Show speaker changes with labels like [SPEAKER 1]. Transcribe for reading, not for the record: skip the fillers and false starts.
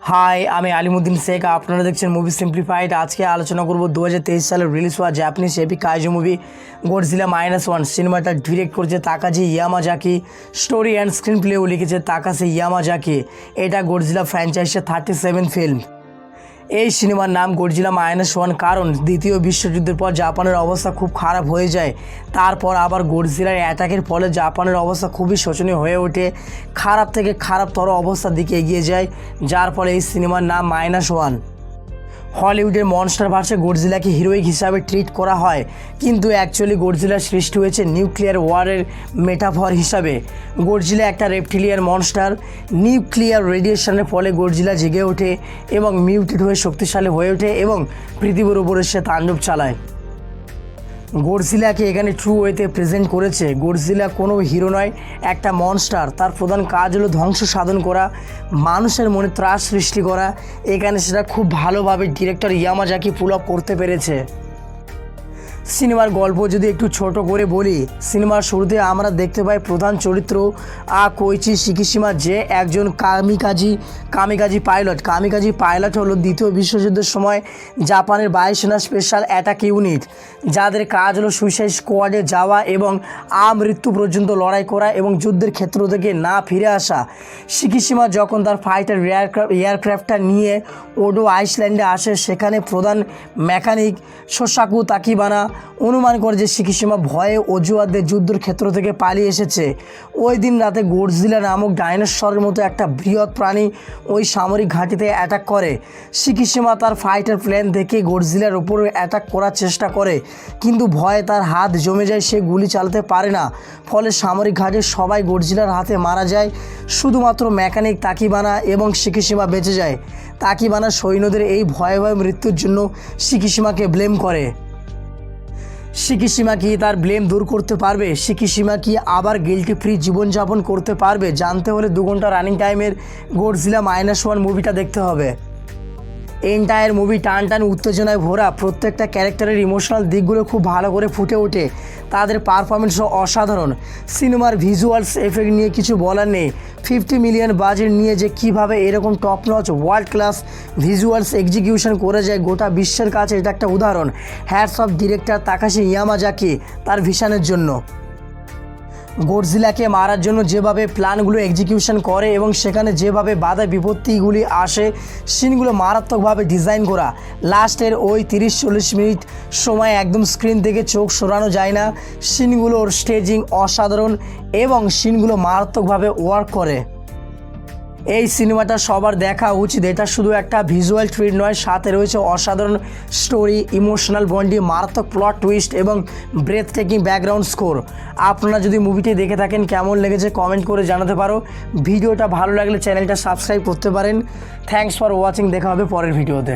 [SPEAKER 1] High, আমি আলিমুদ্দিন শেখ। আপনারা দেখছেন মুভি সিম্পলিফাইড। আজকে আলোচনা করব 2023 সালে রিলিজ হওয়া Japanese epic kaiju movie Godzilla -1। সিনেমাটা ডিরেক্ট করেছে তাকাজি ইয়ামাজাকি, স্টোরি অ্যান্ড স্ক্রিন প্লেও লিখেছে তাকাশি ইয়ামাজাকি। এটা গডজিলা ফ্র্যাঞ্চাইজের 37 ফিল্ম। এই সিনেমার নাম গডজিলা -1 কারণ দ্বিতীয় বিশ্বযুদ্ধের পর জাপানের অবস্থা খুব খারাপ হয়ে যায়। তারপর আবার গডজিলার অ্যাটাকের ফলে জাপানের অবস্থা খুবই শোচনীয় হয়ে ওঠে, খারাপ থেকে খারাপতর অবস্থার দিকে এগিয়ে যায়, যার ফলে এই সিনেমার নাম -1। হলিউডের মনস্টার ভার্সে গডজিলাকে হিরোইক হিসাবে ট্রিট করা হয়, কিন্তু অ্যাকচুয়ালি গডজিলার সৃষ্টি হয়েছে নিউক্লিয়ার ওয়ারের মেটাফর হিসাবে। গডজিলা একটা রেপটিলিয়ান মনস্টার। নিউক্লিয়ার রেডিয়েশনের ফলে গডজিলা জেগে ওঠে এবং মিউটেড হয়ে শক্তিশালী হয়ে ওঠে এবং পৃথিবীর উপরে সে তাণ্ডব চালায়। গডজিলাকে এখানে ট্রু ওয়েতে প্রেজেন্ট করেছে। গডজিলা কোনো হিরো নয়, একটা মনস্টার। তার প্রধান কাজ হলো ধ্বংস সাধন করা, মানুষের মনে ত্রাস সৃষ্টি করা। এখানে সেটা খুব ভালোভাবে ডিরেক্টর ইয়ামাজাকি পুল আপ করতে পেরেছে। সিনেমার গল্প যদি একটু ছোট করে বলি, সিনেমার শুরুতে আমরা দেখতে পাই প্রধান চরিত্র কোইচি শিকিশিমা, যে একজন কামিকাজি পাইলট হলো দ্বিতীয় বিশ্বযুদ্ধের সময় জাপানের বায়ুসেনা স্পেশাল অ্যাটাক ইউনিট, যাদের কাজ হলো সুইসাইড স্কোয়াডে যাওয়া এবং মৃত্যু পর্যন্ত লড়াই করা এবং যুদ্ধের ক্ষেত্র থেকে না ফিরে আসা। শিকিশিমা যখন তার ফাইটার এয়ারক্রাফটটা নিয়ে ওডো আইসল্যান্ডে আসে, সেখানে প্রধান মেকানিক শোসাকু তাকিবানা অনুমান করে যে শিকিশিমা ভয়ে অজুহাতে যুদ্ধের ক্ষেত্র থেকে পালিয়ে এসেছে। ওই দিন রাতে গডজিলা নামক ডাইনোসরের মতো একটা বৃহৎ প্রাণী ওই সামরিক ঘাঁটিতে অ্যাটাক করে। শিকিশিমা তার ফাইটার প্লেন থেকে গডজিলার উপর অ্যাটাক করার চেষ্টা করে, কিন্তু ভয়ে তার হাত জমে যায়, সে গুলি চালাতে পারে না। ফলে সামরিক ঘাঁটির সবাই গডজিলার হাতে মারা যায়, শুধুমাত্র মেকানিক তাকিবানা এবং শিকিশিমা বেঁচে যায়। তাকিবানা সৈন্যদের এই ভয়াবহ মৃত্যুর জন্য শিকিশিমাকে ব্লেম করে। শিকিশিমা কি তার ব্লেম দূর করতে পারবে? শিকিশিমা কি আবার গিল্টি ফ্রি জীবনযাপন করতে পারবে? জানতে হলে 2 ঘন্টা রানিং টাইমের গডজিলা -1 মুভিটা দেখতে হবে। এন্টায়ার মুভি টান উত্তেজনায় ভরা। প্রত্যেকটা ক্যারেক্টারের ইমোশনাল দিকগুলো খুব ভালো করে ফুটে ওঠে, তাদের পারফরমেন্সও অসাধারণ। সিনেমার ভিজুয়ালস এফেক্ট নিয়ে কিছু বলার নেই। 50 মিলিয়ন বাজেট নিয়ে যে কীভাবে এরকম top notch world class visuals execution করে যায় গোটা বিশ্বের কাছে এটা একটা উদাহরণ। হ্যাটস অফ ডিরেক্টর তাকাশি ইয়ামাজাকি তার ভিশনের জন্য। গডজিলাকে মারার জন্য যেভাবে প্ল্যানগুলো এক্সিকিউশন করে এবং সেখানে যেভাবে বাধা বিপত্তিগুলি আসে, সিনগুলো মারাত্মকভাবে ডিজাইন করা। লাস্টের ওই 30-40 মিনিট সময় একদম স্ক্রিন থেকে চোখ সরানো যায় না। সিনগুলোর স্টেজিং অসাধারণ এবং সিনগুলো মারাত্মকভাবে ওয়ার্ক করে। এই সিনেমাটা সবার দেখা উচিত। এটা শুধু একটা ভিজুয়াল ট্রিট নয়, সাথে রয়েছে অসাধারণ স্টোরি, ইমোশনাল বন্ডিং, মারাত্মক প্লট টুইস্ট এবং ব্রেথ টেকিং ব্যাকগ্রাউন্ড স্কোর। আপনারা যদি মুভিটি দেখে থাকেন, কেমন লেগেছে কমেন্ট করে জানাতে পারো। ভিডিওটা ভালো লাগলে চ্যানেলটা সাবস্ক্রাইব করতে পারেন। Thanks for watching. দেখা হবে পরের ভিডিওতে।